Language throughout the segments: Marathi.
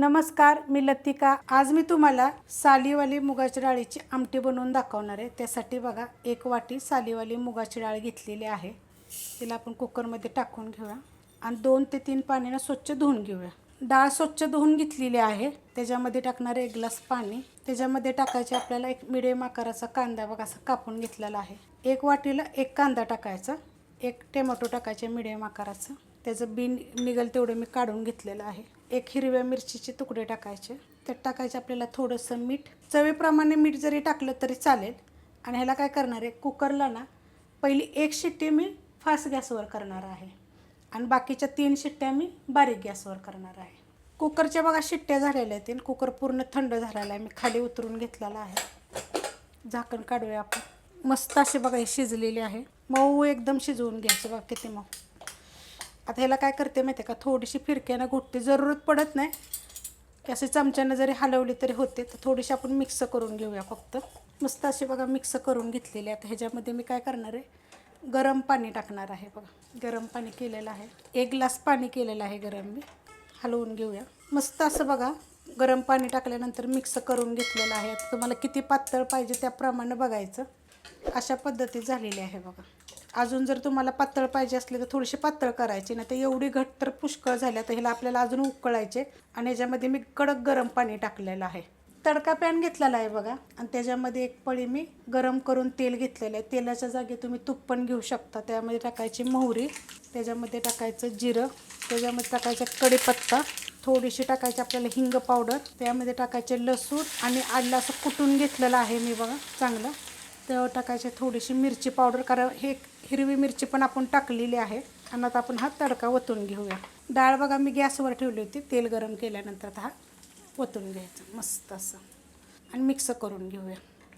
नमस्कार, मी लतिका। आज मी तुम्हाला सालीवाली मुगाची डाळीची आमटी बनवून दाखवणार आहे। त्यासाठी बघा, 1 वाटी सालीवाली मुगाची डाळ घेतलेली आहे। तिला आपण कुकरमध्ये टाकून घेऊया आणि 2 ते 3 पाण्याने स्वच्छ धुवून घेऊया। डाळ स्वच्छ धुवून घेतलेली आहे। त्याच्यामध्ये टाकणार 1 ग्लास पाणी। त्याच्यामध्ये टाकायचे आपल्याला एक मिडियम आकाराचा कांदा बघा असा कापून घेतलेला आहे। 1 वाटीला 1 कांदा टाकायचा, 1 टोमॅटो टाकायचे मिडियम आकाराचा, त्याचं बी निघेल तेवढं मी काढून घेतलेलं आहे। 1 हिरव्या मिरचीचे तुकडे टाकायचे, त्यात टाकायचे आपल्याला थोडंसं मीठ, चवीप्रमाणे मीठ जरी टाकलं तरी चालेल। आणि ह्याला काय करणार आहे, कुकरला ना पहिली 1 शिट्टी मी फास्ट गॅसवर करणार आहे आणि बाकीच्या 3 शिट्ट्या मी बारीक गॅसवर करणार आहे। कुकरच्या बघा शिट्ट्या झालेल्या आहेत, कुकर पूर्ण थंड झालेला आहे। मी खाली उतरून घेतलेला आहे। झाकण काढूया आपण। मस्त असे बघा हे शिजलेले आहे, मऊ एकदम शिजवून घ्यायचे बघा किती मऊ। आता ह्याला काय करते माहिती आहे का, थोडीशी फिरक्यानं घोटते, जरूरत पडत नाही की असे चमच्यानं जरी हलवली तरी होते। तर थोडीशी आपण मिक्स करून घेऊया फक्त। मस्त असे बघा मिक्स करून घेतलेले। आता ह्याच्यामध्ये मी काय करणार आहे, गरम पाणी टाकणार आहे बघा। गरम पाणी केलेलं आहे, 1 ग्लास पाणी केलेलं आहे गरम। मी हलवून घेऊया मस्त असं बघा। गरम पाणी टाकल्यानंतर मिक्स करून घेतलेलं आहे। आता तुम्हाला किती पातळ पाहिजे त्याप्रमाणे बघायचं। अशा पद्धतीत झालेली आहे बघा। अजून जर तुम्हाला पातळ पाहिजे असले तर थोडीशी पातळ करायची, नाही तर एवढी घट्ट तर पुष्कळ झाल्या। तर ह्याला आपल्याला अजून उकळायचे आणि ह्याच्यामध्ये मी कडक गरम पाणी टाकलेलं आहे। तडका पॅन घेतलेला आहे बघा आणि त्याच्यामध्ये 1 पळी मी गरम करून तेल घेतलेलं आहे। तेलाच्या जागी तुम्ही तूप पण घेऊ शकता। त्यामध्ये टाकायची मोहरी, त्याच्यामध्ये टाकायचं जिरं, त्याच्यामध्ये टाकायचा कढीपत्ता, थोडीशी टाकायची आपल्याला हिंग पावडर, त्यामध्ये टाकायचे लसूण आणि आलं असं कुटून घेतलेलं आहे मी बघा चांगलं। त्यावर टाकायचे थोडीशी मिरची पावडर, कारण हे हिरवी मिरची पण आपण टाकलेली आहे। आणि आता आपण हा तडका ओतून घेऊया। डाळ बघा मी गॅसवर ठेवली होती, तेल गरम केल्यानंतर हा ओतून घ्यायचं मस्त असं आणि मिक्स करून घेऊया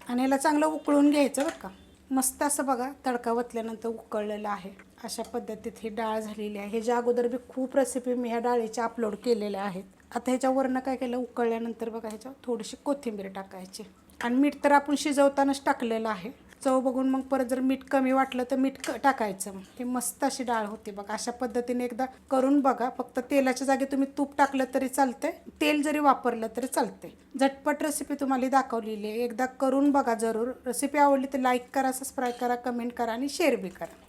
आणि ह्याला चांगलं उकळून घ्यायचं बरं का। मस्त असं बघा तडका ओतल्यानंतर उकळलेलं आहे। अशा पद्धतीत ही डाळ झालेली आहे। ह्याच्या अगोदर बी खूप रेसिपी मी ह्या डाळीच्या अपलोड केलेल्या आहेत। आता ह्याच्यावरनं काय केलं, उकळल्यानंतर बघा ह्याच्यावर थोडीशी कोथिंबीर टाकायची आणि मीठ तर आपण शिजवतानाच टाकलेलं आहे। चव बघून मग परत जर मीठ कमी वाटलं तर मीठ टाकायचं। मग हे मस्त अशी डाळ होती बघा। अशा पद्धतीने एकदा करून बघा। फक्त तेलाच्या जागी तुम्ही तूप टाकलं तरी चालते, तेल जरी वापरलं तरी चालते। झटपट रेसिपी तुम्हाला दाखवलेली आहे, एकदा करून बघा जरूर। रेसिपी आवडली तर लाईक करा, सबस्क्राईब करा, कमेंट करा आणि शेअर बी करा।